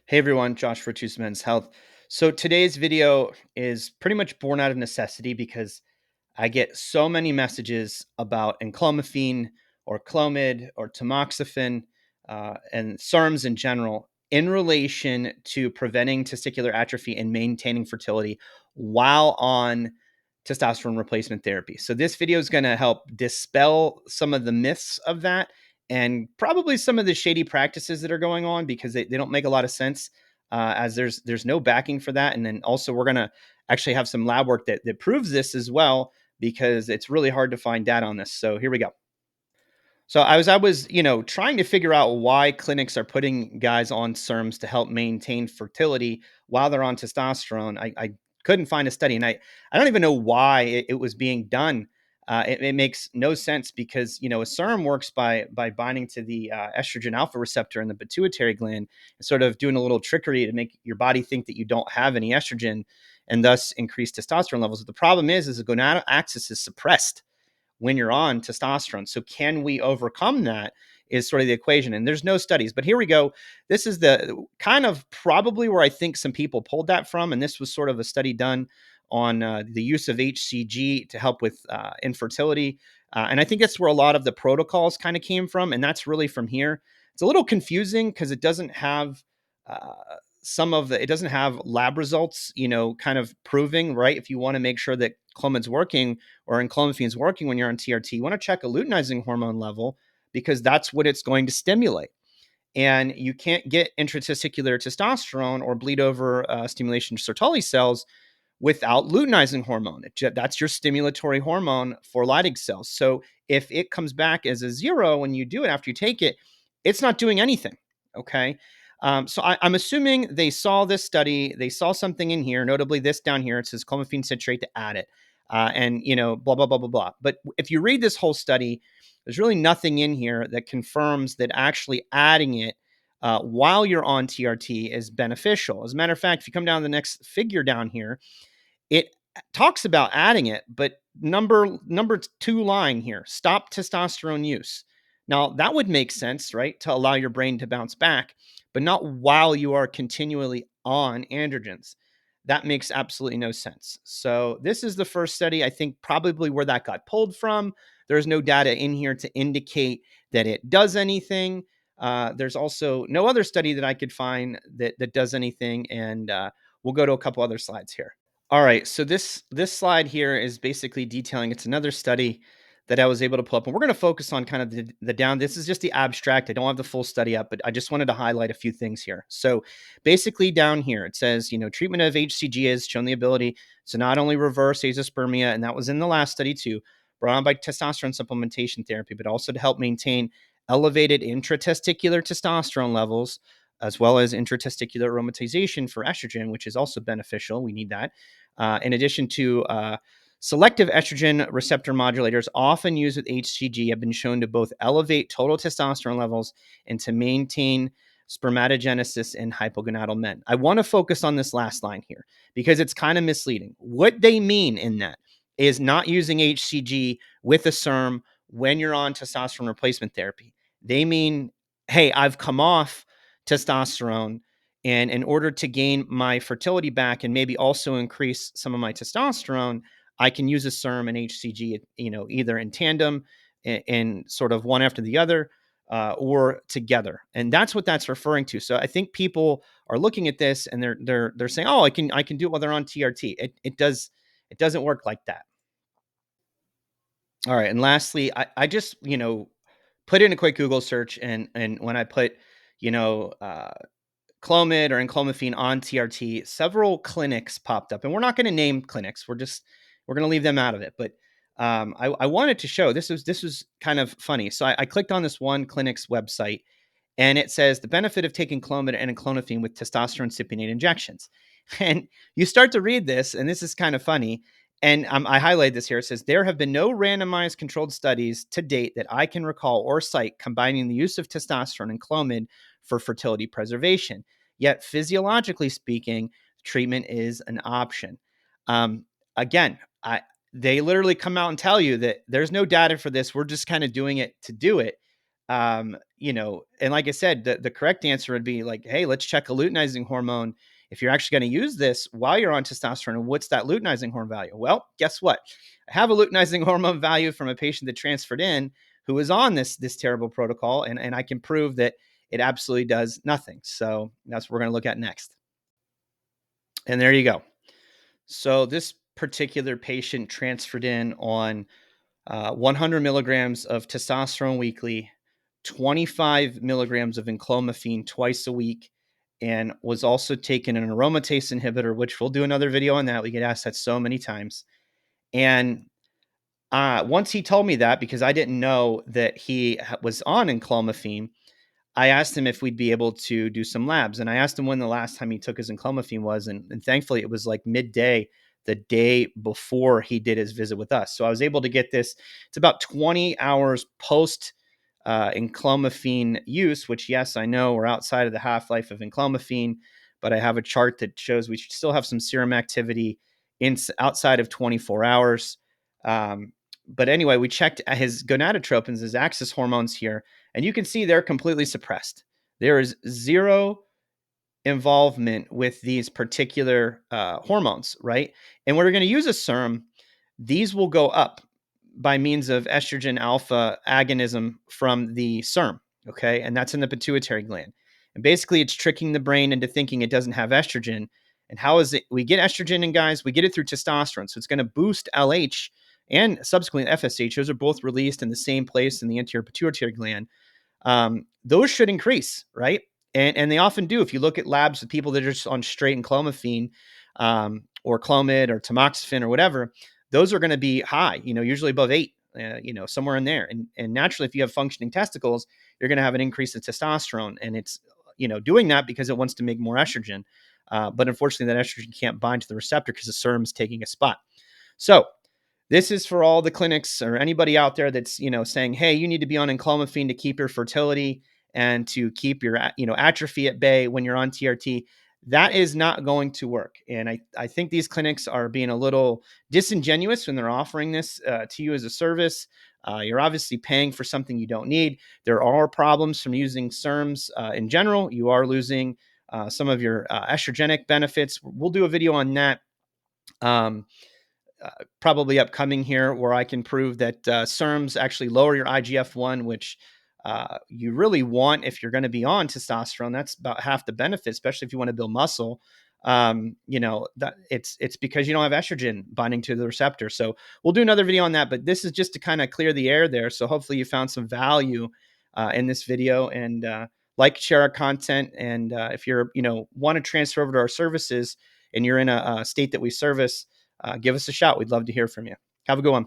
Hey everyone, Josh for Choose Men's Health. So today's video is pretty much born out of necessity because I get so many messages about enclomiphene or clomid or tamoxifen and SERMs in general in relation to preventing testicular atrophy and maintaining fertility while on testosterone replacement therapy. So this video is going to help dispel some of the myths of that and probably some of the shady practices that are going on because they don't make a lot of sense as there's no backing for that. And then also we're going to actually have some lab work that proves this as well because it's really hard to find data on this. So here we go. So I was trying to figure out why clinics are putting guys on SERMs to help maintain fertility while they're on testosterone. I couldn't find a study, and I don't even know why it was being done. It makes no sense because a SERM works by binding to the estrogen alpha receptor in the pituitary gland, and sort of doing a little trickery to make your body think that you don't have any estrogen, and thus increase testosterone levels. But the problem is the gonadal axis is suppressed when you're on testosterone. So can we overcome that is sort of the equation. And there's no studies, but here we go. This is the kind of probably where I think some people pulled that from. And this was sort of a study done on the use of HCG to help with infertility. And I think that's where a lot of the protocols kind of came from. And that's really from here. It's a little confusing because it doesn't have uh, it doesn't have lab results, kind of proving, right? If you want to make sure that clomid's working or enclomiphene is working when you're on TRT, you want to check a luteinizing hormone level because that's what it's going to stimulate. And you can't get intratesticular testosterone or bleed over stimulation Sertoli cells without luteinizing hormone. That's your stimulatory hormone for Leydig cells. So if it comes back as a zero when you do it after you take it, it's not doing anything. Okay. I'm assuming they saw this study. They saw something in here, notably this down here. It says clomiphene citrate to add it. And, blah, blah, blah, blah, blah. But if you read this whole study, there's really nothing in here that confirms that actually adding it while you're on TRT is beneficial. As a matter of fact, if you come down to the next figure down here, it talks about adding it, but number two line here, stop testosterone use. Now that would make sense, right? To allow your brain to bounce back, but not while you are continually on androgens. That makes absolutely no sense. So this is the first study, I think probably where that got pulled from. There's no data in here to indicate that it does anything. There's also no other study that I could find that does anything. And we'll go to a couple other slides here. All right, so this slide here is basically detailing. It's another study that I was able to pull up, and we're going to focus on kind of the down. This is just the abstract. I don't have the full study up, but I just wanted to highlight a few things here. So basically, down here it says, treatment of HCG has shown the ability to not only reverse azoospermia, and that was in the last study too, brought on by testosterone supplementation therapy, but also to help maintain elevated intratesticular testosterone levels as well as intratesticular aromatization for estrogen, which is also beneficial. We need that. In addition to selective estrogen receptor modulators, often used with HCG, have been shown to both elevate total testosterone levels and to maintain spermatogenesis in hypogonadal men. I want to focus on this last line here because it's kind of misleading. What they mean in that is not using HCG with a SERM when you're on testosterone replacement therapy. They mean, hey, I've come off testosterone, and in order to gain my fertility back and maybe also increase some of my testosterone, I can use a SERM and HCG, either in tandem and sort of one after the other, or together. And that's what that's referring to. So I think people are looking at this and they're saying, oh, I can do it while they're on TRT. It doesn't work like that. All right. And lastly, I just, put in a quick Google search, and when I put, you know, uh, Clomid or enclomiphene on TRT, several clinics popped up, and we're not going to name clinics. We're going to leave them out of it. But I wanted to show this was kind of funny. So I clicked on this one clinic's website, and it says the benefit of taking Clomid and enclomiphene with testosterone cypionate injections. And you start to read this, and this is kind of funny. And I highlight this here. It says there have been no randomized controlled studies to date that I can recall or cite combining the use of testosterone and Clomid for fertility preservation. Yet, physiologically speaking, treatment is an option. Um, again, they literally come out and tell you that there's no data for this. We're just kind of doing it to do it. And like I said, the correct answer would be like, hey, let's check a luteinizing hormone if you're actually going to use this while you're on testosterone. And what's that luteinizing hormone value? Well, guess what? I have a luteinizing hormone value from a patient that transferred in who was on this terrible protocol, and I can prove that it absolutely does nothing. So that's what we're going to look at next. And there you go. So this particular patient transferred in on 100 milligrams of testosterone weekly, 25 milligrams of enclomiphene twice a week, and was also taking an aromatase inhibitor, which we'll do another video on that. We get asked that so many times. And once he told me that, because I didn't know that he was on enclomiphene, I asked him if we'd be able to do some labs. And I asked him when the last time he took his enclomiphene was. And thankfully, it was like midday, the day before he did his visit with us. So I was able to get this. It's about 20 hours post enclomiphene use, which, yes, I know we're outside of the half-life of enclomiphene, but I have a chart that shows we should still have some serum activity outside of 24 hours. But anyway, we checked his gonadotropins, his axis hormones here, and you can see they're completely suppressed. There is zero involvement with these particular hormones, right? And we're going to use a SERM. These will go up by means of estrogen alpha agonism from the SERM, okay? And that's in the pituitary gland. And basically, it's tricking the brain into thinking it doesn't have estrogen. And how is it? We get estrogen in guys, we get it through testosterone. So it's going to boost LH and subsequently FSH. Those are both released in the same place in the anterior pituitary gland. Those should increase, right? And they often do. If you look at labs with people that are just on straight enclomiphene, or Clomid or tamoxifen or whatever, those are going to be high, usually above 8, somewhere in there. And naturally, if you have functioning testicles, you're going to have an increase in testosterone. And it's, doing that because it wants to make more estrogen. But unfortunately, that estrogen can't bind to the receptor because the SERM is taking a spot. So this is for all the clinics or anybody out there that's, saying, hey, you need to be on enclomiphene to keep your fertility and to keep your, atrophy at bay when you're on TRT. That is not going to work. And I think these clinics are being a little disingenuous when they're offering this to you as a service. You're obviously paying for something you don't need. There are problems from using SERMs in general. You are losing some of your estrogenic benefits. We'll do a video on that. Probably upcoming here, where I can prove that SERMs actually lower your IGF-1, which you really want if you're going to be on testosterone. That's about half the benefit, especially if you want to build muscle. That it's because you don't have estrogen binding to the receptor. So we'll do another video on that, but this is just to kind of clear the air there. So hopefully you found some value in this video, and share our content. And if you're, want to transfer over to our services and you're in a state that we service, give us a shout. We'd love to hear from you. Have a good one.